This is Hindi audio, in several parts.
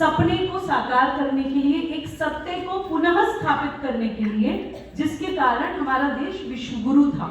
सपने को साकार करने के लिए, एक सत्य को पुनः स्थापित करने के लिए, जिसके कारण हमारा देश विश्वगुरु था।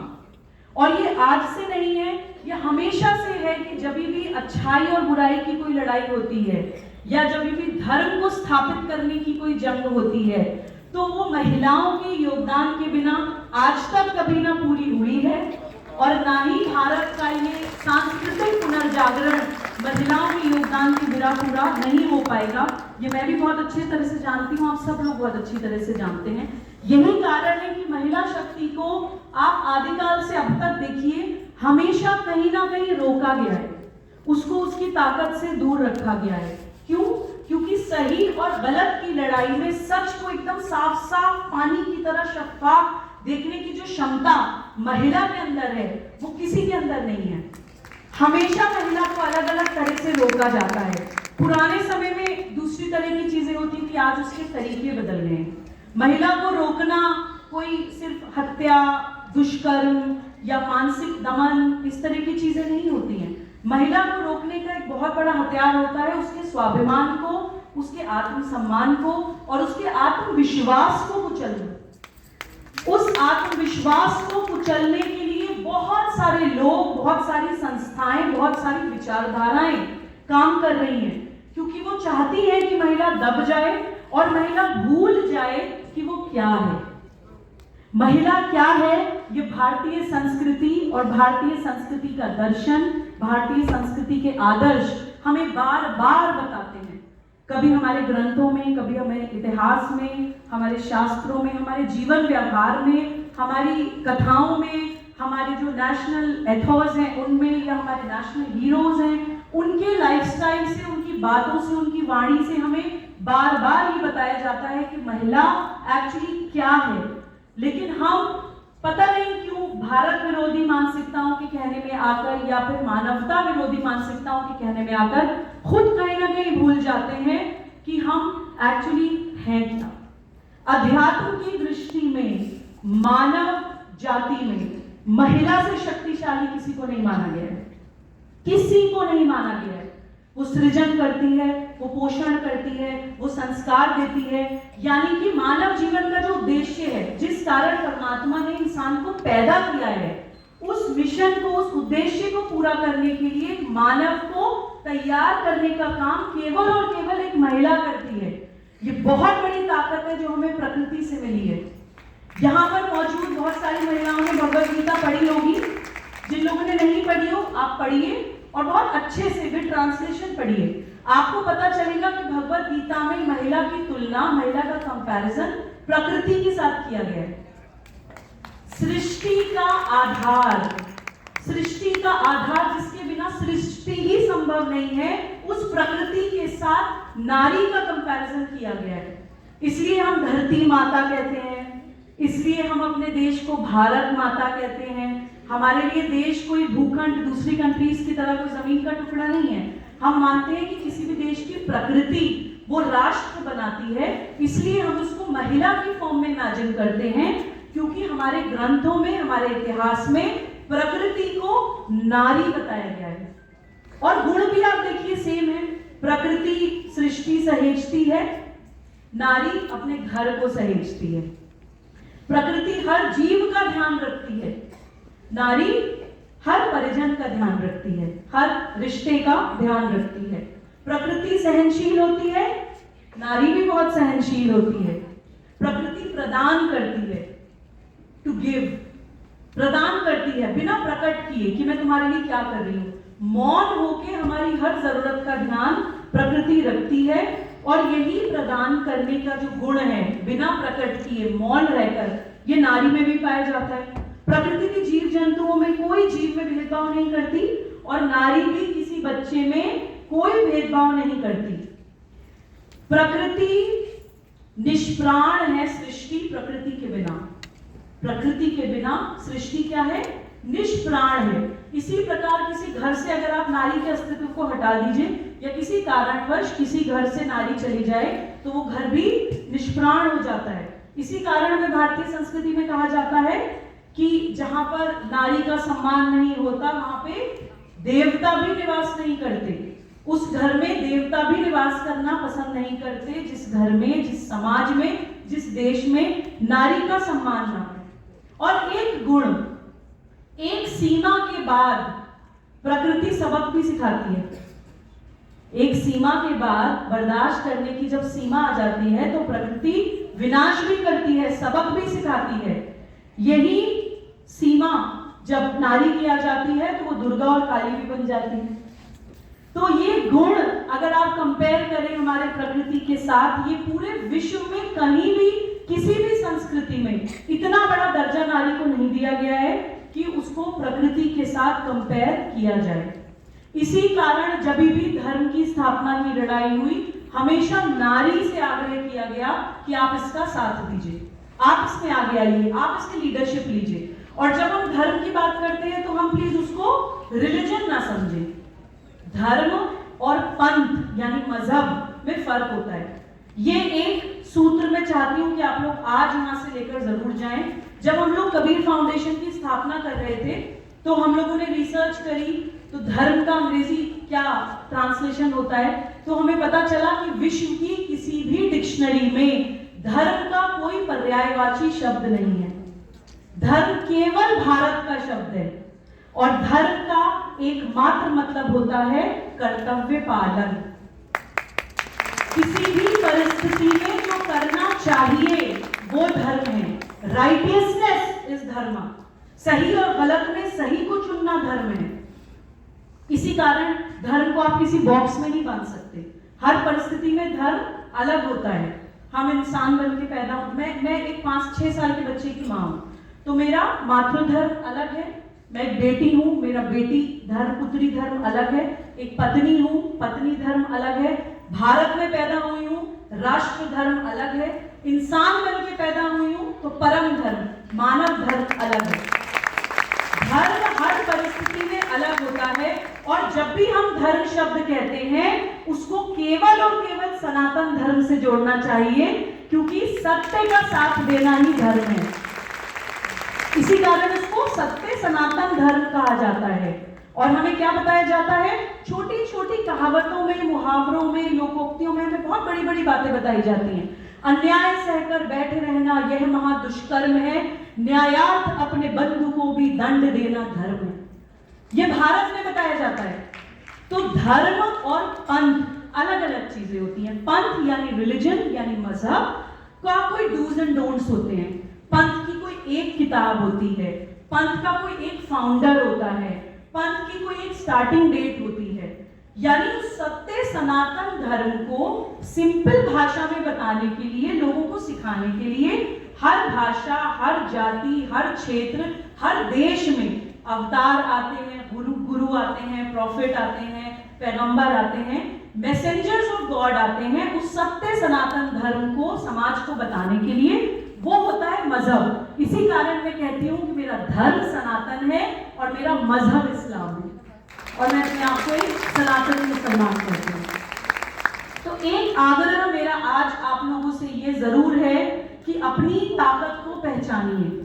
और ये आज से नहीं है, ये हमेशा से है कि जब भी अच्छाई और बुराई की कोई लड़ाई होती है या जब भी धर्म को स्थापित करने की कोई जंग होती है, तो वो महिलाओं के योगदान के बिना आज तक कभी ना पूरी हुई है। और ना ही भारत का ये सांस्कृतिक पुनर्जागरण महिलाओं के योगदान के बिना पूरा नहीं हो पाएगा। ये मैं भी बहुत अच्छी तरह से जानती हूँ, आप सब लोग बहुत अच्छी तरह से जानते हैं। यही कारण है कि महिला शक्ति को आप आदिकाल से अब तक देखिए, हमेशा कहीं ना कहीं रोका गया है, उसको उसकी ताकत से दूर रखा गया है। क्यों? क्योंकि सही और गलत की लड़ाई में सच को एकदम साफ साफ पानी की तरह शफाफ देखने की जो क्षमता महिला के अंदर है, वो किसी के अंदर नहीं है। हमेशा महिला को अलग अलग तरह से रोका जाता है। पुराने समय में दूसरी तरह की चीजें होती थी, आज उसके तरीके बदल गए हैं। महिला को रोकना कोई सिर्फ हत्या, दुष्कर्म या मानसिक दमन इस तरह की चीजें नहीं होती हैं। महिला को रोकने का एक बहुत बड़ा हथियार होता है उसके स्वाभिमान को, उसके आत्मसम्मान को और उसके आत्मविश्वास को कुचलना। उस आत्मविश्वास को कुचलने के लिए बहुत सारे लोग, बहुत सारी संस्थाएं, बहुत सारी विचारधाराएं काम कर रही हैं, क्योंकि वो चाहती है कि महिला दब जाए और महिला भूल जाए कि वो क्या है। महिला क्या है, ये भारतीय संस्कृति और भारतीय संस्कृति का दर्शन, भारतीय संस्कृति के आदर्श हमें बार बार बताते हैं। कभी हमारे ग्रंथों में, कभी हमें इतिहास में, हमारे शास्त्रों में, हमारे जीवन व्यवहार में, हमारी कथाओं में, हमारे जो नेशनल एथॉस हैं उनमें, या हमारे नेशनल हीरोज हैं उनके लाइफस्टाइल से, उनकी बातों से, उनकी वाणी से हमें बार बार ये बताया जाता है कि महिला एक्चुअली क्या है। लेकिन हम पता नहीं क्यों भारत विरोधी मानसिकताओं के कहने में आकर या फिर मानवता विरोधी मानसिकताओं के कहने में आकर खुद कहीं ना कहीं भूल जाते हैं कि हम एक्चुअली हैं क्या। अध्यात्म की दृष्टि में, मानव जाति में महिला से शक्तिशाली किसी को नहीं माना गया है, किसी को नहीं माना गया है। वो सृजन करती है, वो पोषण करती है, वो संस्कार देती है। यानी कि मानव जीवन का जो उद्देश्य है, जिस कारण परमात्मा ने इंसान को पैदा किया है, उस मिशन को, उस उद्देश्य को पूरा करने के लिए मानव को तैयार करने का काम केवल और केवल एक महिला करती है। ये बहुत बड़ी ताकत है जो हमें प्रकृति से मिली है। यहाँ पर मौजूद बहुत सारी महिलाओं ने भगवद गीता पढ़ी होगी। जिन लोगों ने नहीं पढ़ी हो, आप पढ़िए और बहुत अच्छे से विद ट्रांसलेशन पढ़िए। आपको पता चलेगा कि भगवद गीता में महिला की तुलना, महिला का कंपैरिजन प्रकृति के साथ किया गया है। सृष्टि का आधार, सृष्टि का आधार जिसके बिना सृष्टि ही संभव नहीं है, उस प्रकृति के साथ नारी का कंपैरिजन किया गया है। इसलिए हम धरती माता कहते हैं, इसलिए हम अपने देश को भारत माता कहते हैं। हमारे लिए देश कोई भूखंड, दूसरी कंट्रीज की तरह कोई जमीन का टुकड़ा नहीं है। हम मानते हैं कि किसी भी देश की प्रकृति वो राष्ट्र बनाती है, इसलिए हम उसको महिला की फॉर्म में इमेजिन करते हैं, क्योंकि हमारे ग्रंथों में, हमारे इतिहास में प्रकृति को नारी बताया गया है। और गुण भी आप देखिए सेम है। प्रकृति सृष्टि सहेजती है, नारी अपने घर को सहेजती है। प्रकृति हर जीव का ध्यान रखती है, नारी हर परिजन का ध्यान रखती है, हर रिश्ते का ध्यान रखती है। प्रकृति सहनशील होती है, नारी भी बहुत सहनशील होती है। प्रकृति प्रदान करती है, टू गिव, प्रदान करती है बिना प्रकट किए कि मैं तुम्हारे लिए क्या कर रही हूं। मौन होके हमारी हर जरूरत का ध्यान प्रकृति रखती है। और यही प्रदान करने का जो गुण है, बिना प्रकट किए मौन रहकर, ये नारी में भी पाया जाता है। प्रकृति के जीव जंतुओं में कोई जीव में भेदभाव नहीं करती और नारी भी किसी बच्चे में कोई भेदभाव नहीं करती। प्रकृति निष्प्राण है, सृष्टि प्रकृति के बिना, प्रकृति के बिना सृष्टि क्या है, निष्प्राण है। इसी प्रकार किसी घर से अगर आप नारी के अस्तित्व को हटा दीजिए या किसी कारणवश किसी घर से नारी चली जाए तो वो घर भी निष्प्राण हो जाता है। इसी कारण हमें भारतीय संस्कृति में कहा जाता है कि जहां पर नारी का सम्मान नहीं होता वहां पे देवता भी निवास नहीं करते। उस घर में देवता भी निवास करना पसंद पसंद नहीं करते जिस घर में, जिस समाज में, जिस देश में नारी का सम्मान ना हो। और एक गुण, एक सीमा के बाद प्रकृति सबक भी सिखाती है। एक सीमा के बाद बर्दाश्त करने की जब सीमा आ जाती है तो प्रकृति विनाश भी करती है, सबक भी सिखाती है। यही सीमा जब नारी की आ जाती है तो वो दुर्गा और काली भी बन जाती है। तो ये गुण अगर आप कंपेयर करें हमारे प्रकृति के साथ, ये पूरे विश्व में कहीं भी किसी भी संस्कृति में इतना बड़ा दर्जा नारी को नहीं दिया गया है कि उसको प्रकृति के साथ कंपेयर किया जाए। इसी कारण जब भी धर्म की स्थापना की लड़ाई हुई, हमेशा नारी से आग्रह किया गया कि आप इसका साथ दीजिए, आप इसमें आगे आइए, आप इसकी लीडरशिप लीजिए। और जब हम धर्म की बात करते हैं तो हम प्लीज उसको रिलीजन ना समझें। धर्म और पंथ यानी मजहब में फर्क होता है। ये एक सूत्र मैं चाहती हूं कि आप लोग आज यहां से लेकर जरूर जाएं। जब हम लोग कबीर फाउंडेशन की स्थापना कर रहे थे तो हम लोगों ने रिसर्च करी, तो धर्म का अंग्रेजी क्या ट्रांसलेशन होता है, तो हमें पता चला कि विश्व की किसी भी डिक्शनरी में धर्म का कोई पर्यायवाची शब्द नहीं है। धर्म केवल भारत का शब्द है और धर्म का एकमात्र मतलब होता है कर्तव्य पालन। किसी भी परिस्थिति में जो करना चाहिए वो धर्म है। राइटियसनेस इज धर्म। सही और गलत में सही को चुनना धर्म है। इसी कारण धर्म को आप किसी बॉक्स में नहीं बांध सकते। हर परिस्थिति में धर्म अलग होता है। हम इंसान बन के पैदा हो, मैं एक 5-6 साल के बच्चे की मां हूं, तो मेरा मातृधर्म अलग है। मैं एक बेटी हूं, मेरा बेटी धर्म, पुत्री धर्म अलग है। एक पत्नी हूं, पत्नी धर्म अलग है। भारत में पैदा हुई हूं, राष्ट्र धर्म अलग है। इंसान बन के पैदा हुई हूं तो परम धर्म, मानव धर्म अलग है। धर्म हर परिस्थिति में अलग होता है और जब भी हम धर्म शब्द कहते हैं उसको केवल और केवल सनातन धर्म से जोड़ना चाहिए, क्योंकि सत्य का साथ देना ही धर्म है। इसी कारण इसको सत्य सनातन धर्म कहा जाता है। और हमें क्या बताया जाता है, छोटी छोटी कहावतों में, मुहावरों में, लोकोक्तियों में हमें बहुत बड़ी बड़ी बातें बताई जाती हैं। अन्याय सहकर बैठे रहना यह महादुष्कर्म है, न्यायार्थ अपने बंधु को भी दंड देना धर्म है। यह भारत में बताया जाता है। तो धर्म और पंथ अलग अलग चीजें होती हैं। पंथ यानी रिलीजन यानी मजहब का कोई डूज एंड डोंट्स होते हैं। पंथ की कोई एक किताब होती है, पंथ का कोई एक फाउंडर होता है, पंथ की कोई एक स्टार्टिंग डेट होती है। यानी उस सत्य सनातन धर्म को सिंपल भाषा में बताने के लिए, लोगों को सिखाने के लिए हर भाषा, हर जाति, हर क्षेत्र, हर देश में अवतार आते हैं, गुरु आते हैं, प्रॉफिट आते हैं, पैगंबर आते हैं, मैसेंजर्स ऑफ गॉड आते हैं उस सत्य सनातन धर्म को समाज को बताने के लिए। वो होता है मजहब। इसी कारण मैं कहती हूँ कि मेरा धर्म सनातन है और मेरा मजहब इस्लाम है और मैं अपने आप को एक सनातनी मुसलमान करती हूँ। तो एक आग्रह मेरा आज आप लोगों से ये जरूर है कि अपनी ताकत को पहचानिए।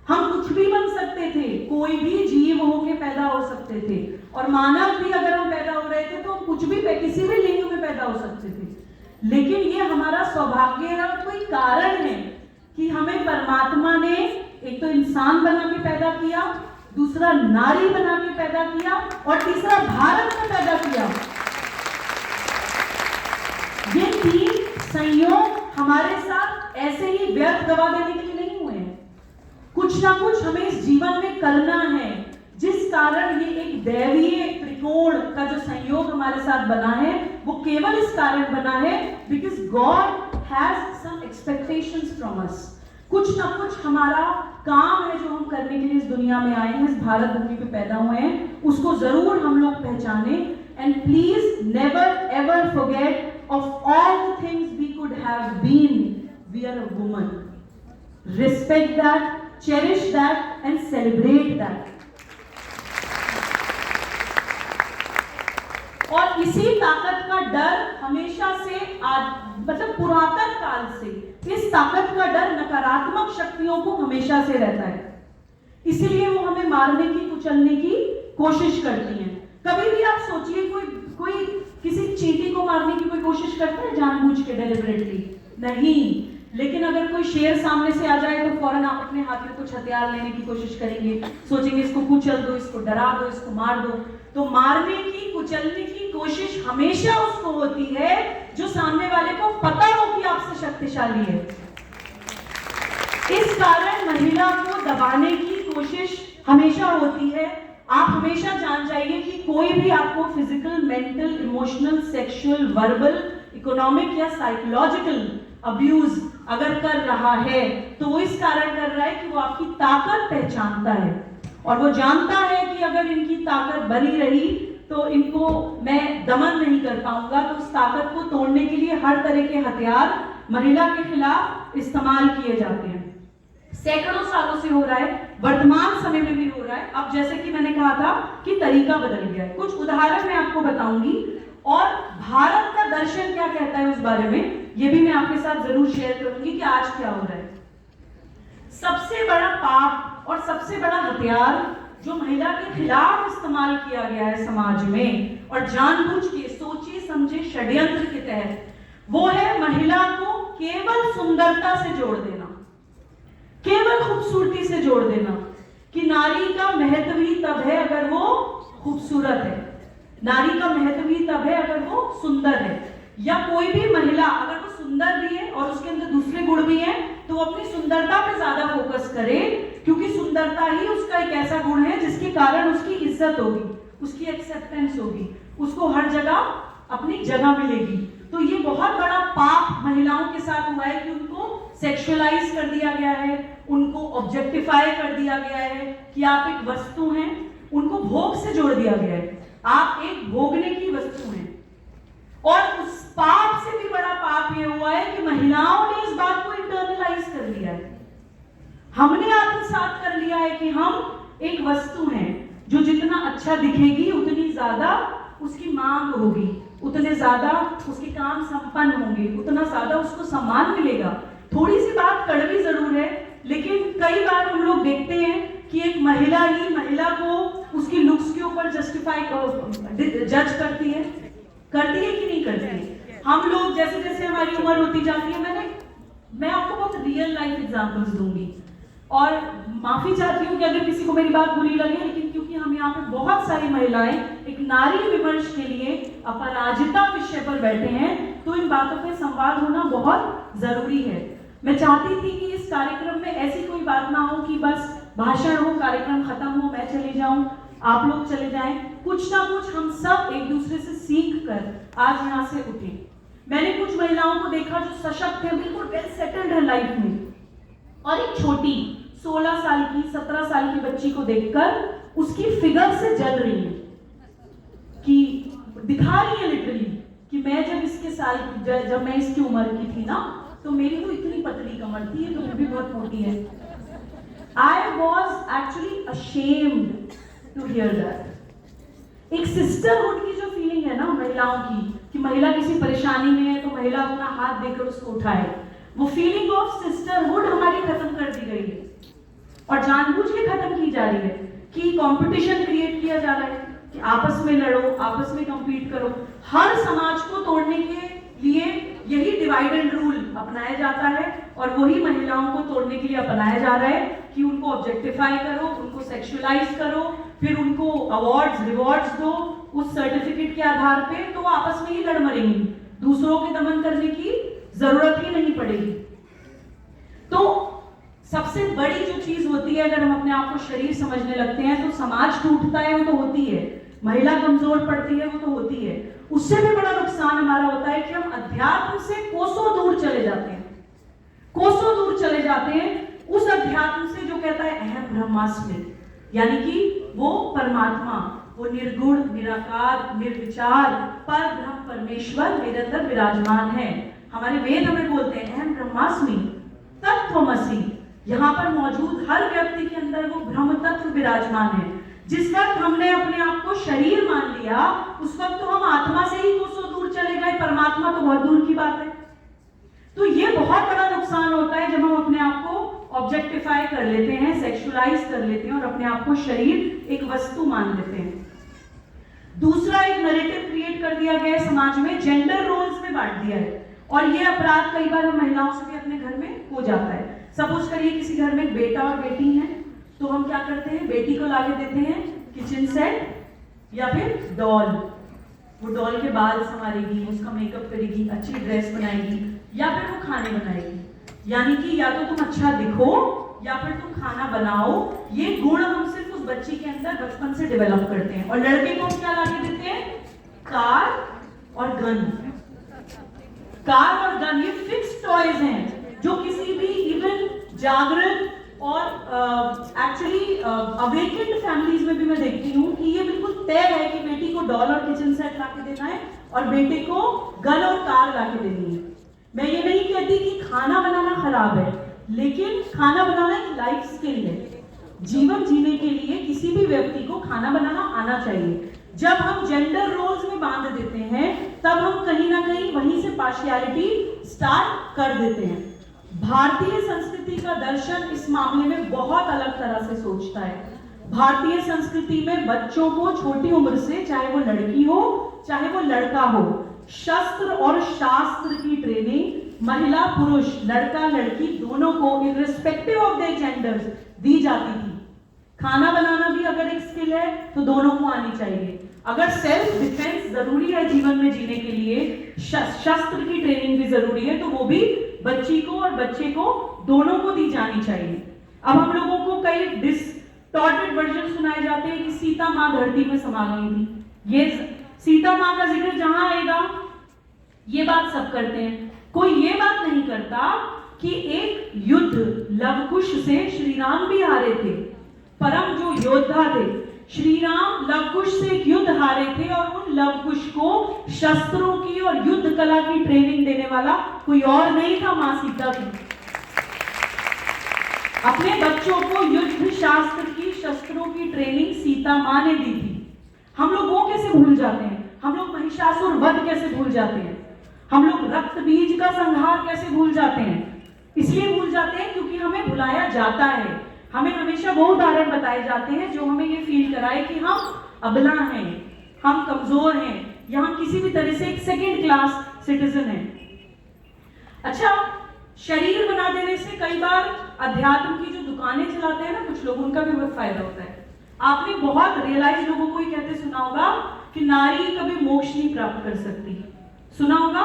हम कुछ भी बन सकते थे, कोई भी जीव होके पैदा हो सकते थे, और मानव भी अगर हम पैदा हो रहे थे तो कुछ भी किसी भी लिंग में पैदा हो सकते थे। लेकिन ये हमारा सौभाग्य है और कोई कारण है कि हमें परमात्मा ने एक तो इंसान बना के पैदा किया, दूसरा नारी बना के पैदा किया और तीसरा भारत में पैदा किया। ये 3 संयोग हमारे साथ ऐसे ही व्यर्थ गवा देने के लिए नहीं हुए हैं। कुछ ना कुछ हमें इस जीवन में करना है, जिस कारण ये एक दैवीय त्रिकोण का जो संयोग हमारे साथ बना है वो केवल इस कारण बना है because God has some expectations from us. कुछ ना कुछ हमारा काम है जो हम करने के लिए इस दुनिया में आए हैं, इस भारत भूमि पे पैदा हुए हैं, उसको जरूर हम लोग पहचाने। And please never ever forget of all the things we could have been, we are a woman. Respect that, cherish that and celebrate that. और इसी ताकत का डर हमेशा से मतलब पुरातन काल से इस ताकत का डर नकारात्मक शक्तियों को हमेशा से रहता है। इसीलिए वो हमें मारने की, कुचलने की कोशिश करती हैं। कभी भी आप सोचिए कोई किसी चींटी को मारने की कोई कोशिश करता है जानबूझ डेलिबरेटली नहीं, लेकिन अगर कोई शेर सामने से आ जाए तो फौरन आप अपने हाथ में कुछ हथियार लेने की कोशिश करेंगे, सोचेंगे इसको कुचल दो, इसको डरा दो, इसको मार दो। तो मारने की, कुचलने की कोशिश हमेशा उसको होती है जो सामने वाले को पता हो कि आपसे शक्तिशाली है। इस कारण महिला को दबाने की कोशिश हमेशा होती है। आप हमेशा जान जाइए कि कोई भी आपको physical, mental, emotional, sexual, verbal, economic या साइकोलॉजिकल अब्यूज अगर कर रहा है तो वो इस कारण कर रहा है कि वो आपकी ताकत पहचानता है और वो जानता है कि अगर इनकी ताकत बनी रही तो इनको मैं दमन नहीं कर पाऊंगा। तो उस ताकत को तोड़ने के लिए हर तरह के हथियार महिला के खिलाफ इस्तेमाल किए जाते हैं। सैकड़ों सालों से हो रहा है, वर्तमान समय में भी हो रहा है। अब जैसे कि मैंने कहा था कि तरीका बदल गया है, कुछ उदाहरण मैं आपको बताऊंगी और भारत का दर्शन क्या कहता है उस बारे में ये भी मैं आपके साथ जरूर शेयर करूंगी कि आज क्या हो रहा है। सबसे बड़ा पाप और सबसे बड़ा हथियार जो महिला के खिलाफ इस्तेमाल किया गया है समाज में और जानबूझ के सोचे समझे षड्यंत्र के तहत, वो है महिला को केवल सुंदरता से जोड़ देना, केवल खूबसूरती से जोड़ देना कि नारी का महत्व ही तब है अगर वो खूबसूरत है, नारी का महत्व ही तब है अगर वो सुंदर है। या कोई भी महिला अगर वो सुंदर भी है और उसके अंदर दूसरे गुण भी हैं तो वो अपनी सुंदरता पे ज्यादा फोकस करे, क्योंकि सुंदरता ही उसका एक ऐसा गुण है जिसके कारण उसकी इज्जत होगी, उसकी एक्सेप्टेंस होगी, उसको हर जगह अपनी जगह मिलेगी। तो ये बहुत बड़ा पाप महिलाओं के साथ हुआ है कि उनको सेक्सुअलाइज कर दिया गया है, उनको ऑब्जेक्टिफाई कर दिया गया है कि आप एक वस्तु हैं, उनको भोग से जोड़ दिया गया है, आप एक भोगने की वस्तु हैं। और उस पाप से भी बड़ा पाप ये हुआ है कि महिलाओं ने इस बात को इंटरनलाइज कर लिया है, हमने आत्मसात कर लिया है कि हम एक वस्तु हैं जो जितना अच्छा दिखेगी उतनी ज्यादा उसकी मांग होगी, उतने ज्यादा उसके काम संपन्न होंगे, उतना ज्यादा उसको सम्मान मिलेगा। थोड़ी सी बात कड़वी जरूर है, लेकिन कई बार हम लोग देखते हैं कि एक महिला ही महिला को उसकी लुक्स के ऊपर जस्टिफाई जज करती है कि नहीं करती है। हम लोग जैसे जैसे हमारी उम्र होती जाती है, मैं आपको बहुत रियल लाइफ एग्जांपल्स दूंगी और माफी चाहती हूँ कि अगर किसी को मेरी बात बुरी लगे, लेकिन क्योंकि हम यहाँ पे बहुत सारी महिलाएं एक नारी विमर्श के लिए अपराजिता विषय पर बैठे हैं तो इन बातों पे संवाद होना बहुत जरूरी है। मैं चाहती थी कि इस कार्यक्रम में ऐसी कोई बात ना हो कि बस भाषण हो, कार्यक्रम खत्म हो, मैं चली जाऊं, आप लोग चले जाएं। कुछ ना कुछ हम सब एक दूसरे से सीख कर आज यहाँ से उठे। मैंने कुछ महिलाओं को देखा जो सशक्त है, बिल्कुल वेल सेटल्ड है लाइफ में, और एक छोटी 16 साल की 17 साल की बच्ची को देखकर उसकी फिगर से जल रही है कि दिखा रही है लिटरली कि मैं जब मैं इसकी उम्र की थी ना तो मेरी तो इतनी पतली कमर थी, तो भी बहुत मोटी है। I was actually ashamed to hear that. एक सिस्टरहुड की जो फीलिंग है ना महिलाओं की कि महिला किसी परेशानी में है तो महिला अपना हाथ देकर उसको उठाए, वो फीलिंग ऑफ सिस्टरहुड हमारी खत्म कर दी गई है और जानबूझ के खत्म की जा रही है कि कंपटीशन क्रिएट किया जा रहा है कि आपस में लड़ो, आपस में कंपीट करो। हर समाज को तोड़ने के लिए यही डिवाइड एंड रूल अपनाया जाता है और वही महिलाओं को तोड़ने के लिए अपनाया जा रहा है कि उनको ऑब्जेक्टिफाई करो, उनको सेक्सुअलाइज करो, फिर उनको अवार्ड्स रिवॉर्ड्स दो उस सर्टिफिकेट के आधार पे, तो वो आपस में ही लड़ मरेंगी, दूसरों के दमन करने की जरूरत ही नहीं पड़ेगी। तो सबसे बड़ी जो चीज होती है, अगर हम अपने आप को शरीर समझने लगते हैं तो समाज टूटता है, वो तो होती है, महिला कमजोर पड़ती है, वो तो होती है। उससे भी बड़ा नुकसान हमारा होता है कि हम अध्यात्म से कोसों दूर चले जाते हैं, कोसों दूर चले जाते हैं उस अध्यात्म से जो कहता है अहम ब्रह्मास्मि, यानी कि वो परमात्मा, वो निर्गुण, निराकार, निर्विचार पर ब्रह्म परमेश्वर मेरे अंदर विराजमान है। हमारे वेद हमें बोलते हैं अहम ब्रह्मास्मि तत्त्वमसि, यहाँ पर मौजूद हर व्यक्ति के अंदर वो ब्रह्म तत्व विराजमान है। जिस वक्त हमने अपने आप को शरीर मान लिया उस वक्त तो हम आत्मा से ही कोसों दूर चले गए, परमात्मा तो बहुत दूर की बात है। तो ये बहुत बड़ा नुकसान होता है जब हम अपने आप को ऑब्जेक्टिफाई कर लेते हैं, सेक्सुअलाइज कर लेते हैं और अपने आप को शरीर एक वस्तु मान लेते हैं। दूसरा एक नैरेटिव क्रिएट कर दिया गया है समाज में, जेंडर रोल्स में बांट दिया है और ये अपराध कई बार हम महिलाओं से भी अपने घर में हो जाता है। सपोज करिए किसी घर में एक बेटा और बेटी है, तो हम क्या करते हैं, बेटी को लाके देते हैं किचन सेट या फिर डॉल। वो डॉल के बाल संवारेगी, उसका मेकअप करेगी, अच्छी ड्रेस बनाएगी, या फिर वो खाने बनाएगी। यानी कि या तो तुम अच्छा दिखो या फिर तुम खाना बनाओ। ये गुण हम सिर्फ उस बच्ची के अंदर बचपन से डेवलप करते हैं। और लड़के को क्या लाके देते हैं, कार और गन। कार और गन ये फिक्स टॉयज हैं जो किसी भी इवन जागृत और एक्चुअली अवेकेंड फैमिलीज में भी मैं देखती हूँ कि ये बिल्कुल तय है कि बेटी को डॉल और किचन सेट लाके देना है और बेटे को गन और कार लाके देनी है। मैं ये नहीं कहती कि खाना बनाना खराब है, लेकिन खाना बनाना एक लाइफ स्किल है। जीवन जीने के लिए किसी भी व्यक्ति को खाना बनाना आना चाहिए। जब हम जेंडर रोल्स में बांध देते हैं तब हम कहीं ना कहीं वहीं से पार्शियलिटी स्टार्ट कर देते हैं। भारतीय संस्कृति का दर्शन इस मामले में बहुत अलग तरह से सोचता है। भारतीय संस्कृति में बच्चों को छोटी उम्र से, चाहे वो लड़की हो चाहे वो लड़का हो, शस्त्र और शास्त्र की ट्रेनिंग महिला पुरुष, लड़का लड़की दोनों को इर्रिस्पेक्टिव ऑफ देयर जेंडर्स दी जाती थी। खाना बनाना भी अगर एक स्किल है तो दोनों को आनी चाहिए। अगर सेल्फ डिफेंस जरूरी है जीवन में जीने के लिए, शस्त्र की ट्रेनिंग भी जरूरी है, तो वो भी बच्ची को और बच्चे को दोनों को दी जानी चाहिए। अब हम लोगों को कई डिस्टॉर्टेड वर्जन सुनाए जाते हैं कि सीता माँ धरती में समा गई थी। ये सीता माँ का जिक्र जहां आएगा ये बात सब करते हैं, कोई ये बात नहीं करता कि एक युद्ध लवकुश से श्री राम भी हारे थे। परम जो योद्धा थे, श्री राम लवकुश से एक युद्ध हारे थे और उन लवकुश को शस्त्रों की और युद्ध कला की ट्रेनिंग देने वाला कोई और नहीं था, मां सीता थी। अपने बच्चों को युद्ध शास्त्र की, शस्त्रों की ट्रेनिंग सीता मां ने दी थी। हम लोग वो कैसे भूल जाते हैं, हम लोग महिषासुर वध कैसे भूल जाते हैं, हम लोग रक्त बीज का संहार कैसे भूल जाते हैं। इसलिए भूल जाते हैं क्योंकि हमें भुलाया जाता है। हमें हमेशा वो उदाहरण बताए जाते हैं जो हमें ये फील कराए कि हम अबला हैं, हम कमजोर हैं, या हम किसी भी तरह से एक सेकेंड क्लास सिटीजन हैं। अच्छा, शरीर बना देने से कई बार अध्यात्म की जो दुकानें चलाते हैं ना कुछ लोग, उनका भी बहुत फायदा होता है। आपने बहुत रियलाइज लोगों को ही कहते सुना होगा कि नारी कभी मोक्ष नहीं प्राप्त कर सकती। सुना होगा,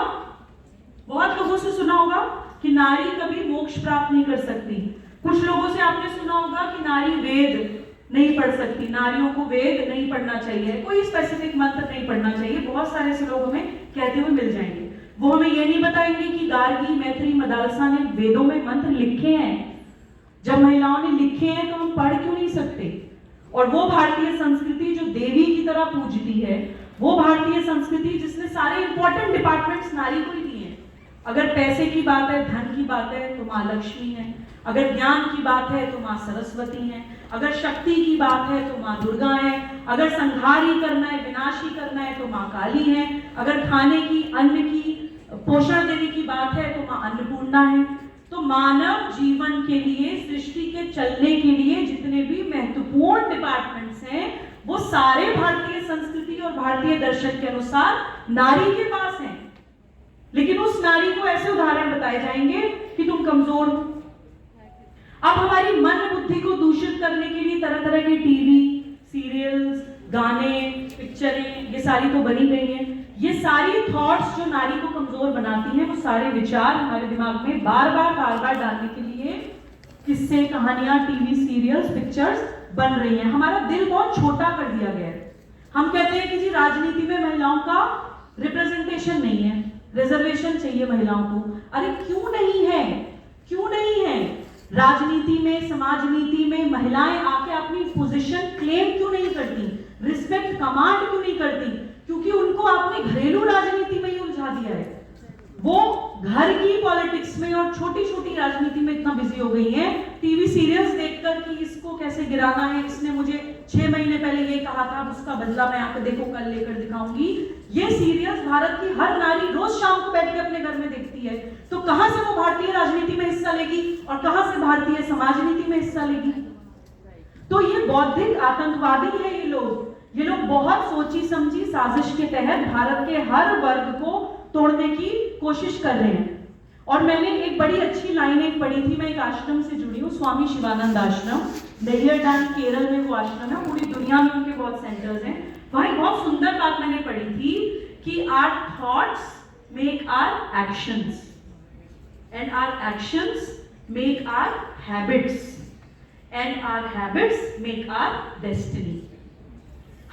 बहुत लोगों से सुना होगा कि नारी कभी मोक्ष प्राप्त नहीं कर सकती। कुछ लोगों से आपने सुना होगा कि नारी वेद नहीं पढ़ सकती, नारियों को वेद नहीं पढ़ना चाहिए, कोई स्पेसिफिक मंत्र नहीं पढ़ना चाहिए। बहुत सारे ऐसे लोग हमें कहते हुए मिल जाएंगे। वो हमें ये नहीं बताएंगे कि गार्गी, मैत्री, मदालसा ने वेदों में मंत्र लिखे हैं। जब महिलाओं ने लिखे हैं तो हम पढ़ क्यों नहीं सकते? और वो भारतीय संस्कृति जो देवी की तरह पूजती है, वो भारतीय संस्कृति जिसने सारे इंपॉर्टेंट डिपार्टमेंट्स नारी को ही दिए हैं। अगर पैसे की बात है, धन की बात है तो माँ लक्ष्मी है, अगर ज्ञान की बात है तो माँ सरस्वती है, अगर शक्ति की बात है तो माँ दुर्गा है, अगर संहार ही करना है, विनाश ही करना है तो माँ काली है, अगर खाने की, अन्न की, पोषण देने की बात है तो माँ अन्नपूर्णा है। तो मानव जीवन के लिए, सृष्टि के चलने के लिए जितने भी महत्वपूर्ण डिपार्टमेंट्स हैं वो सारे भारतीय संस्कृति और भारतीय दर्शन के अनुसार नारी के पास हैं। लेकिन उस नारी को ऐसे उदाहरण बताए जाएंगे कि तुम कमजोर हो। अब हमारी मन बुद्धि को दूषित करने के लिए तरह तरह के टीवी सीरियल्स, गाने, पिक्चरें, ये सारी तो बनी गई हैं। ये सारी थॉट्स जो नारी को कमजोर बनाती हैं, वो सारे विचार हमारे दिमाग में बार बार डालने के लिए किस्से, कहानियां, टीवी सीरियल्स, पिक्चर्स बन रही हैं। हमारा दिल बहुत छोटा कर दिया गया है। हम कहते हैं कि जी राजनीति में महिलाओं का रिप्रेजेंटेशन नहीं है, रिजर्वेशन चाहिए महिलाओं को। अरे क्यों नहीं है, क्यों नहीं है? राजनीति में, समाज नीति में महिलाएं आके अपनी पोजीशन क्लेम क्यों नहीं करती, रिस्पेक्ट कमांड क्यों नहीं करती? क्योंकि उनको आपने घरेलू राजनीति में ही उलझा दिया है। वो घर की पॉलिटिक्स में और छोटी छोटी राजनीति में इतना बिजी हो गई है, टीवी सीरियल्स देखकर कि इसको कैसे गिराना है, इसने मुझे 6 महीने पहले ये कहा था, उसका बदला मैं आपको देखो कल लेकर दिखाऊंगी। ये सीरियल्स भारत की हर नारी रोज शाम को बैठ के अपने घर में देखती है। तो कहां से वो भारतीय राजनीति में हिस्सा लेगी और कहां से भारतीय समाज नीति में हिस्सा लेगी? तो ये बौद्धिक आतंकवादी है ये लोग बहुत सोची समझी साजिश के तहत भारत के हर वर्ग को तोड़ने की कोशिश कर रहे हैं। और मैंने एक बड़ी अच्छी लाइन एक पढ़ी थी, मैं एक आश्रम से जुड़ी हूँ, स्वामी शिवानंद आश्रम, नेहियरडान केरल में वो आश्रम है, पूरी दुनिया में उनके बहुत सेंटर्स हैं। वहाँ एक बहुत सुंदर बात मैंने पढ़ी थी कि our thoughts make our actions and our actions make our habits and our habits make our destiny.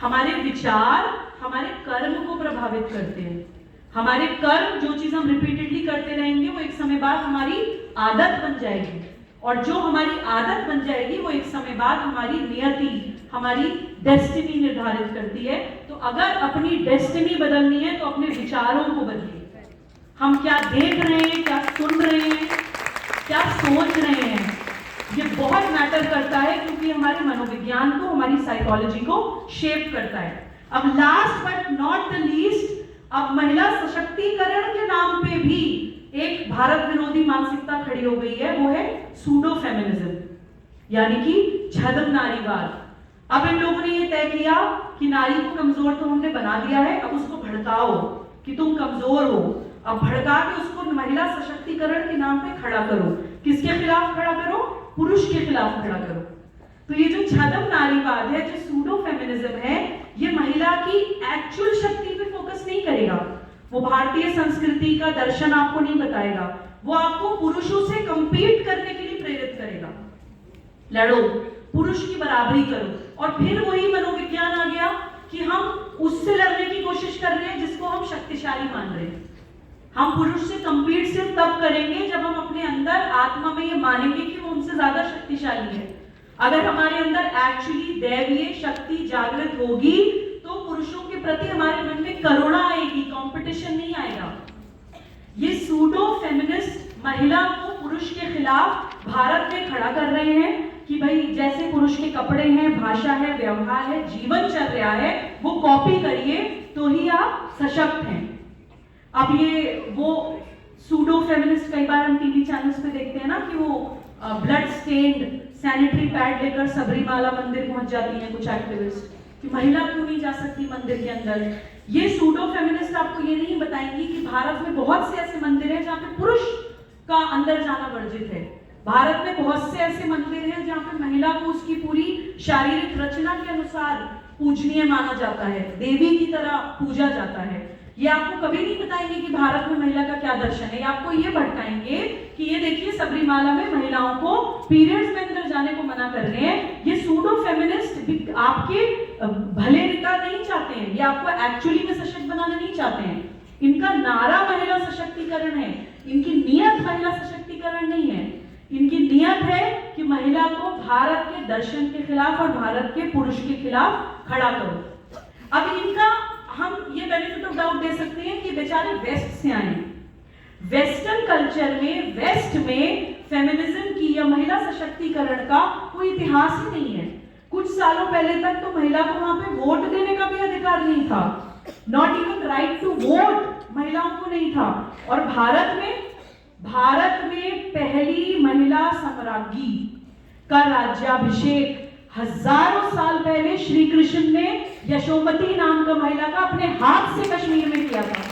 हमारे विचार हमारे कर्म को प्रभावित करते हैं। हमारे कर्म, जो चीज हम रिपीटेडली करते रहेंगे, वो एक समय बाद हमारी आदत बन जाएगी, और जो हमारी आदत बन जाएगी वो एक समय बाद हमारी नियति, हमारी डेस्टिनी निर्धारित करती है। तो अगर अपनी डेस्टिनी बदलनी है तो अपने विचारों को बदलिए। हम क्या देख रहे हैं, क्या सुन रहे हैं, क्या सोच रहे हैं, ये बहुत मैटर करता है, क्योंकि हमारे मनोविज्ञान को, हमारी साइकोलॉजी को शेप करता है। अब last but not the least, अब महिला सशक्तिकरण के नाम पे भी एक भारत विरोधी मानसिकता खड़ी हो गई है, वो है सूडो फेमिनिज्म, यानी कि छद्म नारीवाद। अब इन लोगों ने ये तय किया कि नारी को कमजोर तो हमने बना दिया है, अब उसको भड़काओ कि तुम कमजोर हो, अब भड़का के उसको महिला सशक्तिकरण के नाम पे खड़ा करो। किसके खिलाफ खड़ा करो? पुरुष के खिलाफ खड़ा करो। तो ये जो छद्म नारीवाद है, जो सूडो फेमिनिज्म है, ये महिला की एक्चुअल शक्ति पे फोकस नहीं करेगा। वो भारतीय संस्कृति का दर्शन आपको नहीं बताएगा, वो आपको पुरुषों से कंपीट करने के लिए प्रेरित करेगा। लड़ो, पुरुष की बराबरी करो, और फिर वही मनोविज्ञान आ गया कि हम उससे लड़ने की कोशिश कर रहे हैं जिसको हम शक्तिशाली मान रहे हैं। हम पुरुष से कंपीट सिर्फ तब करेंगे जब हम अपने अंदर आत्मा में ये मानेंगे कि वो हमसे ज्यादा शक्तिशाली है। अगर हमारे अंदर एक्चुअली दैवीय शक्ति जागृत होगी तो पुरुषों के प्रति हमारे मन में करुणा आएगी, कंपटीशन नहीं आएगा। ये सूडो फेमिनिस्ट महिला को पुरुष के खिलाफ भारत में खड़ा कर रहे हैं कि भाई जैसे पुरुष के कपड़े हैं, भाषा है, व्यवहार है, जीवन चल रहा है, वो कॉपी करिए तो ही आप सशक्त हैं। अब ये वो सूडो फेमिनिस्ट, कई बार हम टीवी चैनल्स पे देखते हैं ना कि वो ब्लड स्टेन्ड सैनिटरी पैड लेकर सबरीमाला मंदिर पहुंच जाती हैं कुछ एक्टिविस्ट, कि महिला क्यों नहीं जा सकती मंदिर के अंदर। ये सूडो फेमिनिस्ट आपको ये नहीं बताएंगी कि भारत में बहुत से ऐसे मंदिर हैं जहाँ पे पुरुष का अंदर जाना वर्जित है। भारत में बहुत से ऐसे मंदिर हैं जहाँ पे महिला को उसकी पूरी शारीरिक रचना के अनुसार पूजनीय माना जाता है, देवी की तरह पूजा जाता है। ये आपको कभी नहीं बताएंगे कि भारत में महिला का क्या दर्शन है। आपको ये भटकाएंगे कि ये देखिए सबरीमाला में महिलाओं को पीरियड्स में अंदर जाने को मना कर रहे हैं। ये सूडो फेमिनिस्ट आपके भले का नहीं चाहते हैं, ये आपको एक्चुअली में सशक्त बनाना नहीं चाहते हैं। इनका नारा महिला सशक्तिकरण है, इनकी नियत महिला सशक्तिकरण नहीं है। इनकी नियत है कि महिला को भारत के दर्शन के खिलाफ और भारत के पुरुष के खिलाफ खड़ा करो। अब इनका हम ये बेनिफिट ऑफ डाउट दे सकते हैं कि बेचारे वेस्ट से आए, वेस्टर्न कल्चर में, वेस्ट में फेमिनिज्म की या महिला सशक्तिकरण का कोई इतिहास ही नहीं है। कुछ सालों पहले तक तो महिला को वहां पे वोट देने का भी अधिकार नहीं था, not even right to vote महिलाओं को नहीं था। और भारत में पहली महिला सम्राज्ञी का राज्याभिषेक हजारों साल पहले श्री कृष्ण ने यशोमती नाम का महिला का अपने हाथ से कश्मीर में किया था।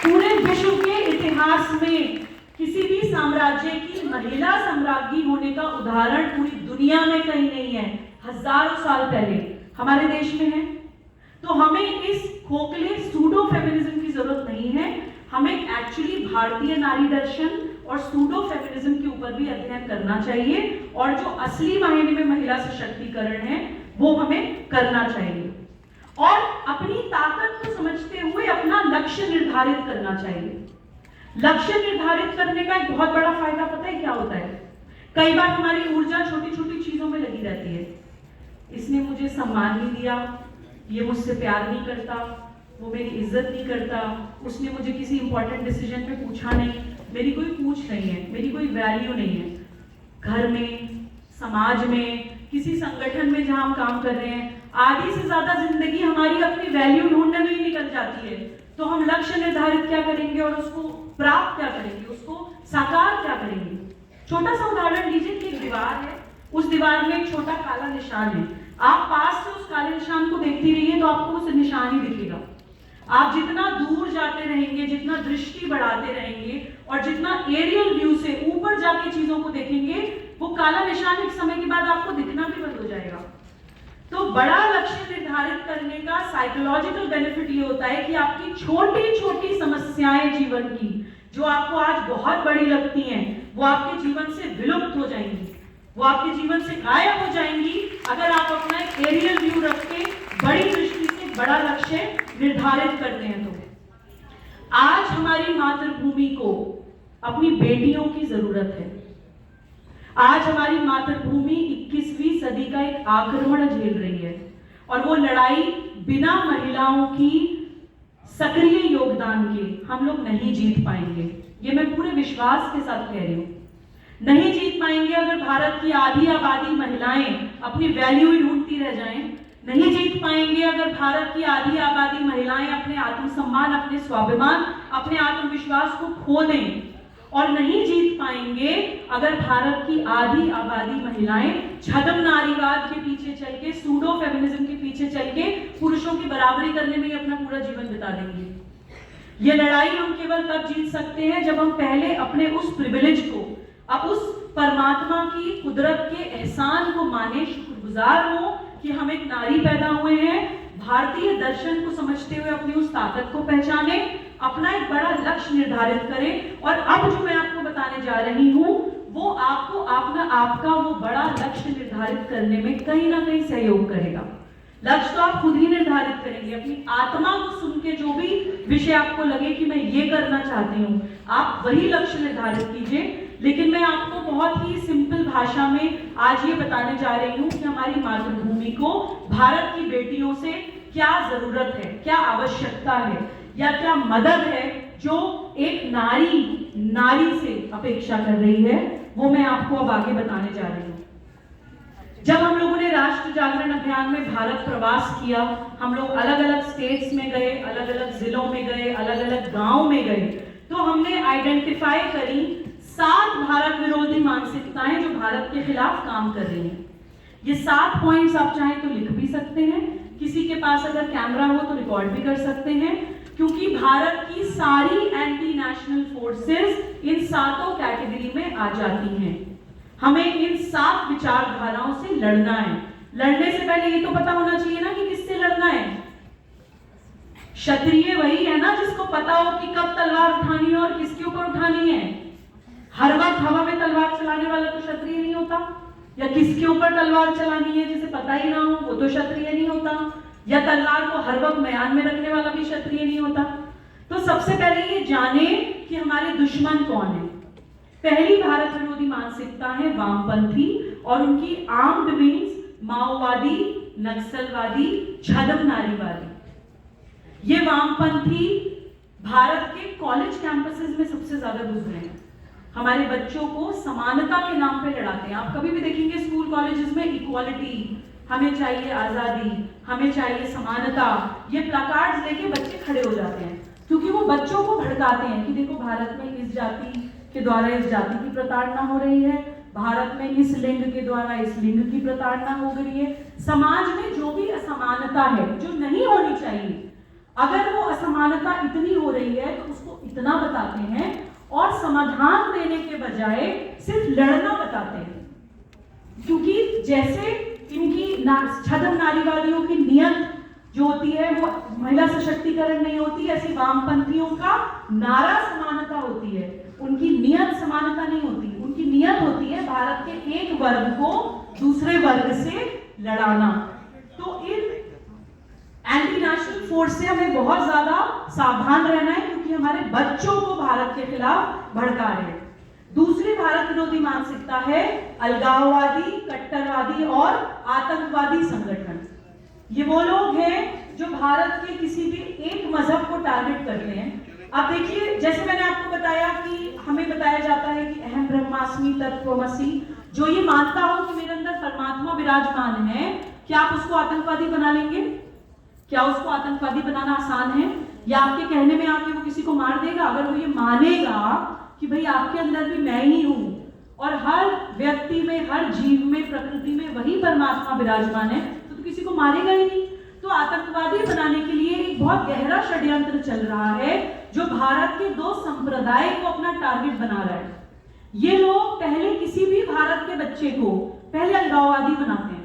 पूरे विश्व के इतिहास में किसी भी साम्राज्य की महिला सम्राज्ञी होने का उदाहरण पूरी दुनिया में कहीं नहीं है। हजारों साल पहले हमारे देश में है। तो हमें इस खोखले सूडो फेमिनिज्म की जरूरत नहीं है। हमें एक्चुअली भारतीय नारी दर्शन और सूडो फेमिनिज्म के ऊपर भी अध्ययन करना चाहिए, और जो असली मायने में महिला सशक्तिकरण है वो हमें करना चाहिए, और अपनी ताकत को समझते हुए अपना लक्ष्य निर्धारित करना चाहिए। लक्ष्य निर्धारित करने का एक बहुत बड़ा फायदा पता है क्या होता है? कई बार हमारी ऊर्जा छोटी छोटी चीजों में लगी रहती है। इसने मुझे सम्मान नहीं दिया, ये मुझसे प्यार नहीं करता, वो मेरी इज्जत नहीं करता, उसने मुझे किसी इंपॉर्टेंट डिसीजन पे पूछा नहीं, मेरी कोई पूछ नहीं है, मेरी कोई वैल्यू नहीं है। घर में, समाज में, किसी संगठन में जहां हम काम कर रहे हैं, आधी से ज्यादा जिंदगी हमारी अपनी वैल्यू ढूंढने में ही निकल जाती है। तो हम लक्ष्य निर्धारित क्या करेंगे और उसको प्राप्त क्या करेंगे, उसको साकार क्या करेंगे? छोटा सा उदाहरण लीजिए कि एक दीवार है, उस दीवार में एक छोटा काला निशान है। आप पास से उस काले निशान को देखती रहिए तो आपको उस निशान ही दिखेगा। आप जितना दूर जाते रहेंगे, जितना दृष्टि बढ़ाते रहेंगे और जितना एरियल व्यू से ऊपर जाके चीजों को देखेंगे, वो काला निशान एक समय के बाद आपको दिखना भी बंद हो जाएगा। तो बड़ा लक्ष्य निर्धारित करने का साइकोलॉजिकल बेनिफिट ये होता है कि आपकी छोटी छोटी समस्याएं जीवन की, जो आपको आज बहुत बड़ी लगती हैं, वो आपके जीवन से विलुप्त हो जाएंगी, वो आपके जीवन से गायब हो जाएंगी, अगर आप अपना एक एरियल व्यू रख के बड़ी दृष्टि से बड़ा लक्ष्य निर्धारित करते हैं। तो आज हमारी मातृभूमि को अपनी बेटियों की जरूरत है। आज हमारी मातृभूमि 21वीं सदी का एक आक्रमण झेल रही है और वो लड़ाई बिना महिलाओं की सक्रिय योगदान के हम लोग नहीं जीत पाएंगे। ये मैं पूरे विश्वास के साथ कह रही हूं, नहीं जीत पाएंगे अगर भारत की आधी आबादी महिलाएं अपनी वैल्यू ही ढूंढती रह जाएं। नहीं जीत पाएंगे अगर भारत की आधी आबादी महिलाएं अपने आत्मसम्मान, अपने स्वाभिमान, अपने आत्मविश्वास को खो दें। और नहीं जीत पाएंगे अगर भारत की आधी आबादी महिलाएं छद्म नारीवाद के पीछे चल के, सूडो फेमिनिज्म के पीछे चल के पुरुषों की बराबरी करने में ही अपना पूरा जीवन बिता देंगे। ये लड़ाई हम केवल तब जीत सकते हैं जब हम पहले अपने उस प्रिविलेज को, अब उस परमात्मा की कुदरत के एहसान को माने, शुक्रगुजार हो कि हम एक नारी पैदा हुए हैं, भारतीय दर्शन को समझते हुए अपनी उस ताकत को पहचाने, अपना एक बड़ा लक्ष्य निर्धारित करें। और अब जो मैं आपको बताने जा रही हूं वो आपको आपका वो बड़ा लक्ष्य निर्धारित करने में कहीं ना कहीं सहयोग करेगा। लक्ष्य तो आप खुद ही निर्धारित करेंगे, अपनी आत्मा को सुन के जो भी विषय आपको लगे कि मैं ये करना चाहती हूँ, आप वही लक्ष्य निर्धारित कीजिए। लेकिन मैं आपको बहुत ही सिंपल भाषा में आज ये बताने जा रही हूँ कि हमारी मातृभूमि को भारत की बेटियों से क्या जरूरत है, क्या आवश्यकता है या क्या मदद है जो एक नारी से अपेक्षा कर रही है, वो मैं आपको अब आगे बताने जा रही हूँ। जब हम लोगों ने राष्ट्र जागरण अभियान में भारत प्रवास किया, हम लोग अलग अलग स्टेट्स में गए, अलग अलग जिलों में गए, अलग अलग गांव में गए, तो हमने आइडेंटिफाई करी 7 भारत विरोधी मानसिकताएं जो भारत के खिलाफ काम कर रही हैं। ये 7 पॉइंट्स आप चाहें तो लिख भी सकते हैं, किसी के पास अगर कैमरा हो तो रिकॉर्ड भी कर सकते हैं, क्योंकि भारत की सारी anti national forces in 7 category में आ जाती हैं। हमें इन 7 विचारधाराओं से लड़ना है। लड़ने से पहले ये तो पता होना चाहिए ना कि किससे लड़ना है। क्षत्रिय वही है ना जिसको पता हो कि कब तलवार उठानी है और किसके ऊपर उठानी है। हर वक्त हवा में तलवार चलाने वाला तो क्षत्रिय नहीं होता, या किसके ऊपर तलवार चलानी है जिसे पता ही ना हो वो तो क्षत्रिय नहीं होता, या तलवार को हर वक्त म्यान में रखने वाला भी क्षत्रिय नहीं होता। तो सबसे पहले ये जाने कि हमारे दुश्मन कौन है। पहली भारत विरोधी मानसिकता है वामपंथी और उनकी आर्म्ड विंग्स माओवादी, नक्सलवादी, छद्म नारीवादी। ये वामपंथी भारत के कॉलेज कैंपसेस में सबसे ज्यादा घुस रहे हैं। हमारे बच्चों को समानता के नाम पे लड़ाते हैं। आप कभी भी देखेंगे स्कूल कॉलेजेस में इक्वालिटी, हमें चाहिए आजादी, हमें चाहिए समानता, ये प्लाकार्ड्स लेके बच्चे खड़े हो जाते हैं, क्योंकि वो बच्चों को भड़काते हैं कि देखो भारत में इस जाति के द्वारा इस जाति की प्रताड़ना हो रही है, भारत में इस लिंग के द्वारा इस लिंग की प्रताड़ना हो गई है। समाज में जो भी असमानता है जो नहीं होनी चाहिए, अगर वो असमानता इतनी हो रही है तो उसको इतना बताते हैं और समाधान देने के बजाय सिर्फ लड़ना बताते हैं। क्योंकि जैसे इनकी छद्म नारीवादियों की नियत जो होती है वो महिला सशक्तिकरण नहीं होती, ऐसी वामपंथियों का नारा समानता होती है, उनकी नियत समानता नहीं होती। उनकी नियत होती है भारत के एक वर्ग को दूसरे वर्ग से लड़ाना। तो इन एंटी नेशनल फोर्स से हमें बहुत ज्यादा सावधान रहना है, क्योंकि हमारे बच्चों को भारत के खिलाफ भड़का रहे हैं। दूसरी भारत विरोधी मानसिकता है अलगाववादी, कट्टरवादी और आतंकवादी संगठन। ये वो लोग हैं जो भारत के किसी भी एक मजहब को टारगेट करते हैं। आप देखिए, जैसे मैंने आपको बताया कि हमें बताया जाता है कि अहम ब्रह्मास्मि तत्त्वमसि, जो ये मानता हो कि मेरे अंदर परमात्मा विराजमान है, क्या आप उसको आतंकवादी बना लेंगे? क्या उसको आतंकवादी बनाना आसान है? या आपके कहने में आके वो किसी को मार देगा? अगर वो ये मानेगा कि भाई आपके अंदर भी मैं ही हूं और हर व्यक्ति में, हर जीव में, प्रकृति में वही परमात्मा विराजमान है, तो किसी को मारेगा ही नहीं। तो आतंकवादी बनाने के लिए एक बहुत गहरा षड्यंत्र चल रहा है जो भारत के दो संप्रदाय को अपना टारगेट बना रहा है। ये लोग पहले किसी भी भारत के बच्चे को पहले अलगाववादी बनाते हैं।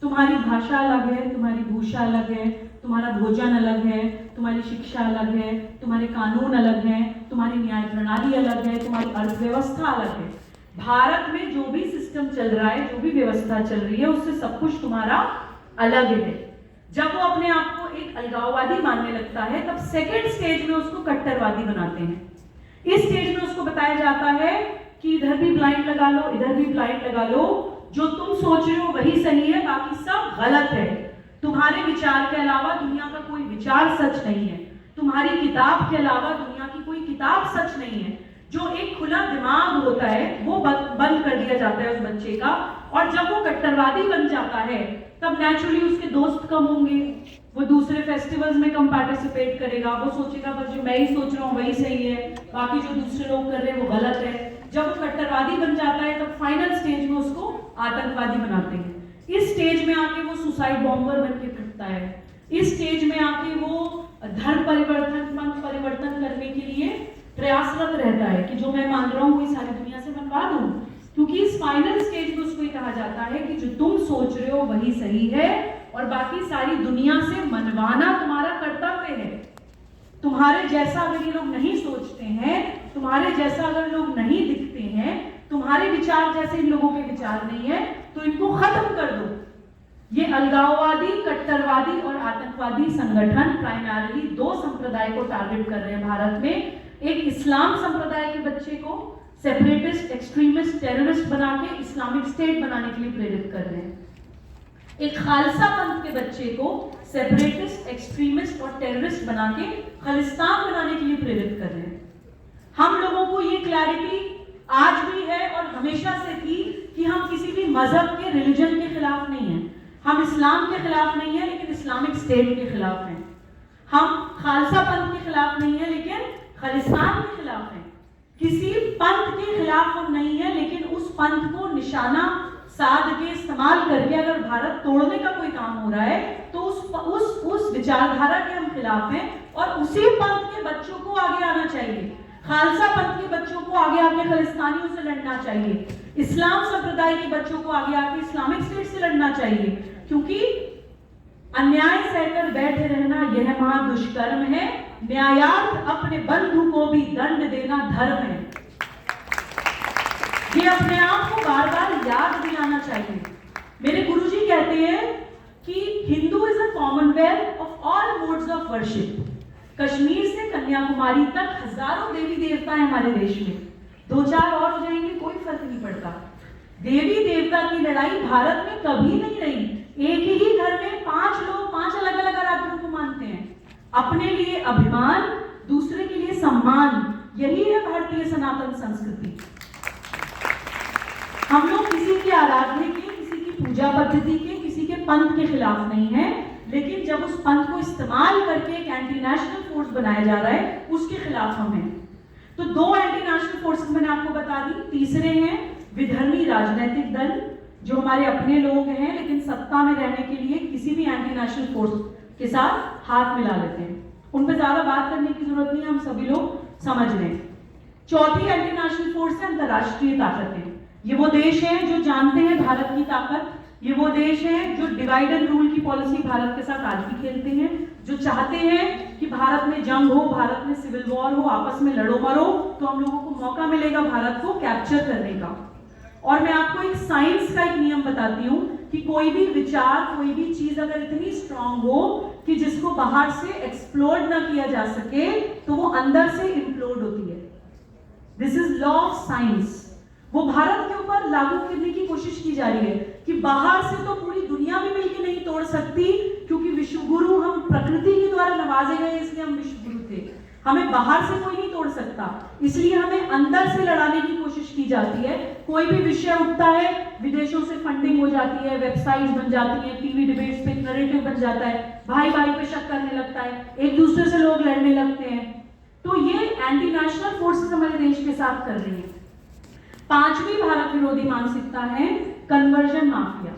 तुम्हारी भाषा अलग है, तुम्हारी भूषा अलग है, तुम्हारा भोजन अलग है, तुम्हारी शिक्षा अलग है, तुम्हारे कानून अलग हैं, तुम्हारी न्याय प्रणाली अलग है, तुम्हारी अर्थव्यवस्था अलग है। भारत में जो भी सिस्टम चल रहा है, जो भी व्यवस्था चल रही है, उससे सब कुछ तुम्हारा अलग है। जब वो अपने आप को एक अलगाववादी मानने लगता है, तब सेकेंड स्टेज में उसको कट्टरवादी बनाते हैं। इस स्टेज में उसको बताया जाता है कि इधर भी ब्लाइंड लगा लो, इधर भी ब्लाइंड लगा लो, जो तुम सोच रहे हो वही सही है, बाकी सब गलत है। तुम्हारे विचार के अलावा दुनिया का कोई विचार सच नहीं है, तुम्हारी किताब के अलावा दुनिया की कोई किताब सच नहीं है। जो एक खुला दिमाग होता है वो बंद कर दिया जाता है उस बच्चे का, और जब वो कट्टरवादी बन जाता है तब नेचुरली उसके दोस्त कम होंगे, वो दूसरे फेस्टिवल्स में कम पार्टिसिपेट करेगा, वो सोचेगा बस जो मैं ही सोच रहा हूँ वही सही है, बाकी जो दूसरे लोग कर रहे हैं वो गलत है। जब वो कट्टरवादी बन जाता है तब फाइनल स्टेज में उसको आतंकवादी बनाते हैं। इस स्टेज में आके वो सुसाइड बॉम्बर बन के फटता है। इस स्टेज में आके वो धर्म परिवर्तन, पंथ परिवर्तन करने के लिए प्रयासरत रहता है कि जो मैं मान रहा हूँ वही सारी दुनिया से मनवा दूं, क्योंकि इस फाइनल स्टेज में उसको ये कहा जाता है कि जो तुम सोच रहे हो वही सही है और बाकी सारी दुनिया से मनवाना तुम्हारा कर्तव्य है। तुम्हारे जैसा अगर ये लोग नहीं सोचते हैं, तुम्हारे जैसा अगर लोग नहीं दिखते हैं, तुम्हारे विचार जैसे इन लोगों के विचार नहीं है, तो इनको खत्म कर दो। ये अलगाववादी, कट्टरवादी और आतंकवादी संगठन प्राइमरीली दो संप्रदाय को टारगेट कर रहे हैं भारत में। एक इस्लाम संप्रदाय के बच्चे को सेपरेटिस्ट, एक्सट्रीमिस्ट, टेररिस्ट बना के इस्लामिक स्टेट बनाने के लिए प्रेरित कर रहे हैं। एक खालसा पंथ के बच्चे को सेपरेटिस्ट, एक्सट्रीमिस्ट और टेररिस्ट बना के खालिस्तान बनाने के लिए प्रेरित कर रहे हैं। हम लोगों को ये क्लैरिटी आज भी है और हमेशा से थी कि हम किसी भी मजहब के, रिलीजन के खिलाफ नहीं है। हम इस्लाम के खिलाफ नहीं है लेकिन इस्लामिक स्टेट के खिलाफ हैं। हम खालसा पंथ के खिलाफ नहीं है लेकिन खालिस्तान के खिलाफ हैं। किसी पंथ के खिलाफ हम नहीं है, लेकिन उस पंथ को निशाना साध के इस्तेमाल करके अगर भारत तोड़ने का कोई काम हो रहा है तो उस विचारधारा के हम खिलाफ हैं और उसी पंथ के बच्चों को आगे आना चाहिए। खालसा पंथ के बच्चों को आगे आके खालिस्तानियों से लड़ना चाहिए, इस्लाम संप्रदाय के बच्चों को आगे आके इस्लामिक स्टेट से लड़ना चाहिए, क्योंकि अन्याय सहकर बैठे रहना यह महा दुष्कर्म है, न्यायार्थ अपने बंधु को भी दंड देना धर्म है। ये अपने आप को बार बार याद दिलाना चाहिए। मेरे गुरुजी कहते हैं कि Hindu is a Commonwealth of all modes of worship. Kashmir से कन्याकुमारी तक हजारों देवी देवता है हमारे देश में, दो चार और हो जाएंगे कोई फर्क नहीं पड़ता। देवी देवता की लड़ाई भारत में कभी नहीं रही। एक ही घर में पांच लोग पांच अलग अलग आराधनाओं को मानते हैं। अपने लिए अभिमान, दूसरे के लिए सम्मान, यही है भारतीय सनातन संस्कृति। हम लोग किसी की आराधना के, किसी की पूजा पद्धति के, किसी के पंथ के खिलाफ नहीं है, लेकिन जब उस पंथ को इस्तेमाल करके एक एंटी नेशनल फोर्स बनाया जा रहा है उसके खिलाफ हम हैं। तो दो एंटी नेशनल फोर्सेस मैंने आपको बता दी। तीसरे हैं विधर्मी राजनीतिक दल, जो हमारे अपने लोग हैं लेकिन सत्ता में रहने के लिए किसी भी एंटी नेशनल फोर्स के साथ हाथ मिला लेते हैं। उन पर ज्यादा बात करने की जरूरत नहीं है, हम सभी लोग समझ रहे हैं। चौथी एंटी नेशनल फोर्स है अंतरराष्ट्रीय ताकतें। ये वो देश हैं जो जानते हैं भारत की ताकत, ये वो देश हैं जो डिवाइड एंड रूल की पॉलिसी भारत के साथ आज भी खेलते हैं, जो चाहते हैं कि भारत में जंग हो, भारत में सिविल वॉर हो, आपस में लड़ो मरो, तो हम लोगों को मौका मिलेगा भारत को कैप्चर करने का। और मैं आपको एक साइंस का एक नियम बताती हूँ कि कोई भी विचार, कोई भी चीज अगर इतनी स्ट्रांग हो कि जिसको बाहर से एक्सप्लोड ना किया जा सके तो वो अंदर से इम्प्लोड होती है। This is law of science. वो भारत के ऊपर लागू करने की कोशिश की जा रही है कि बाहर से तो पूरी दुनिया भी मिलकर नहीं तोड़ सकती, क्योंकि विश्वगुरु हम प्रकृति के द्वारा नवाजे गए, इसलिए हम विश्वगुरु थे। हमें बाहर से कोई नहीं तोड़ सकता, इसलिए हमें अंदर से लड़ाने की कोशिश की जाती है। कोई भी विषय उठता है, विदेशों से फंडिंग हो जाती है, वेबसाइट्स बन जाती है, टीवी डिबेट्स पे नैरेटिव बन जाता है, भाई भाई पे शक करने लगता है, एक दूसरे से लोग लड़ने लगते हैं। तो ये एंटी नेशनल फोर्सेस हमारे देश के साथ कर रही है। पांचवी भारत विरोधी मानसिकता है कन्वर्जन माफिया।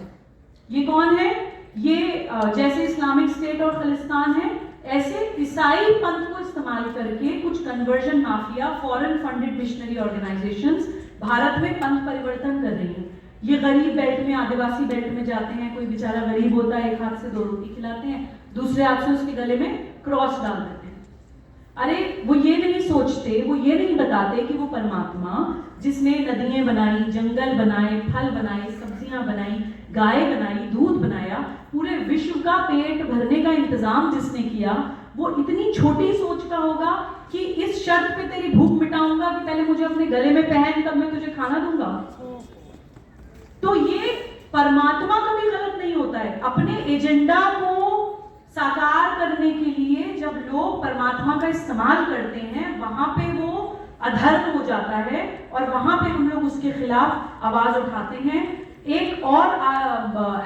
ये कौन है? ये जैसे इस्लामिक स्टेट और खालिस्तान है, ऐसे ईसाई पंथ को इस्तेमाल करके कुछ conversion mafia, foreign funded missionary organisations Bharat में पंथ परिवर्तन कर रही हैं। ये गरीब बेल्ट में, आदिवासी बेल्ट में जाते हैं, कोई बेचारा गरीब होता है, एक हाथ से 2 रोटी खिलाते हैं, दूसरे हाथ से उसके गले में क्रॉस डाल देते हैं। अरे वो ये नहीं सोचते, वो ये नहीं बताते कि वो परमात्मा जिसने नदियां बनाई, जंगल बनाए, फल बनाए, सब्जियां बनाई, गाय बनाई, दूध बनाया, पूरे विश्व का पेट भरने का इंतजाम जिसने किया, वो इतनी छोटी सोच का होगा कि इस शर्त पे तेरी भूख मिटाऊंगा कि पहले मुझे अपने गले में पहन तब मैं तुझे खाना दूंगा। तो ये परमात्मा कभी गलत नहीं होता है। अपने एजेंडा को साकार करने के लिए जब लोग परमात्मा का इस्तेमाल करते हैं, वहां पे वो अधर्म हो जाता है और वहां पे हम लोग उसके खिलाफ आवाज उठाते हैं। एक और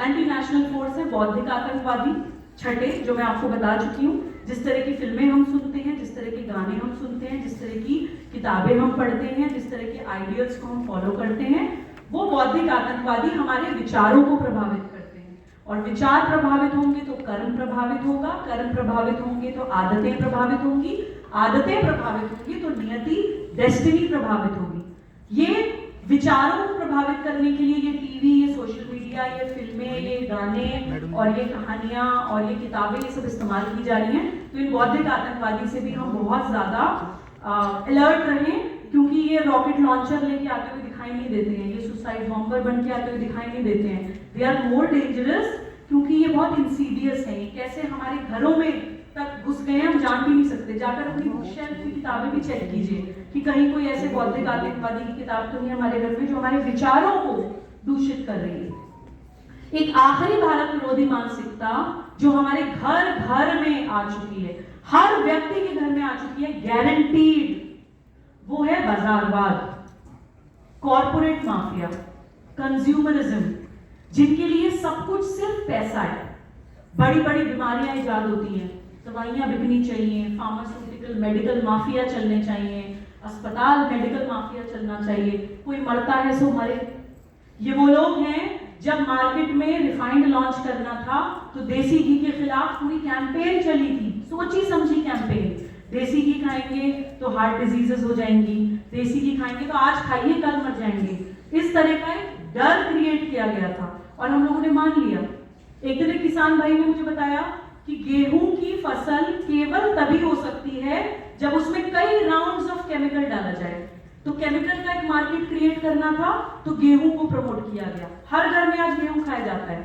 एंटी नेशनल फोर्स है बौद्धिक आतंकवादी, छठे, जो मैं आपको बता चुकी हूँ। जिस तरह की फिल्में हम सुनते हैं, जिस तरह के गाने हम सुनते हैं, जिस तरह की किताबें हम पढ़ते हैं, जिस तरह के आइडियल्स को हम फॉलो करते हैं, वो बौद्धिक आतंकवादी हमारे विचारों को प्रभावित करते हैं। और विचार प्रभावित होंगे तो कर्म प्रभावित होगा, कर्म प्रभावित होंगे तो आदतें प्रभावित होंगी, आदतें प्रभावित होंगी तो नियति, डेस्टिनी प्रभावित होगी। ये विचारों को प्रभावित करने के लिए ये टीवी, ये सोशल मीडिया, ये फिल्में, ये गाने और ये कहानियां और ये किताबें, ये सब इस्तेमाल की जा रही हैं। तो इन बौद्धिक आतंकवादी से भी हम बहुत ज्यादा अलर्ट रहें, क्योंकि ये रॉकेट लॉन्चर लेके आते हुए दिखाई नहीं देते हैं, ये सुसाइड बॉम्बर बन के आते हुए दिखाई नहीं देते हैं। दे आर मोर डेंजरस, क्योंकि ये बहुत इंसीडियस है। ये कैसे हमारे घरों में तक घुस गए हैं हम जान भी नहीं सकते। जाकर अपनी बुक शेल्फ की किताबें भी चेक कीजिए कि कहीं कोई ऐसे बौद्धिक आतंकवादी की किताब तो नहीं हमारे घर में जो हमारे विचारों को दूषित कर रही है। एक आखिरी भारत विरोधी मानसिकता जो हमारे घर घर में आ चुकी है, हर व्यक्ति के घर में आ चुकी है, गारंटीड, वो है बाजारवाद, कॉर्पोरेट माफिया, कंज्यूमरिज्म, जिनके लिए सब कुछ सिर्फ पैसा है। बड़ी बड़ी बीमारियां इजाद होती हैं, दवाइयां बिकनी चाहिए, फार्मास्यूटिकल मेडिकल माफिया चलने चाहिए, अस्पताल मेडिकल माफिया चलना चाहिए, कोई मरता है सो मरे। ये वो लोग हैं, जब मार्केट में रिफाइंड लॉन्च करना था तो देसी घी के खिलाफ पूरी कैंपेन चली थी, सोची समझी कैंपेन। देसी घी खाएंगे तो हार्ट डिजीजेस हो जाएंगी, देसी घी खाएंगे तो आज खाइए कल मर जाएंगे। इस तरह का एक डर क्रिएट किया गया था और हम लोगों ने मान लिया। एक दिन एक किसान भाई ने मुझे बताया कि गेहूं की फसल केवल तभी हो सकती है जब उसमें कई राउंड्स ऑफ केमिकल डाला जाए। तो केमिकल का एक मार्केट क्रिएट करना था, तो गेहूं को प्रमोट किया गया। हर घर में आज गेहूं खाया जाता है।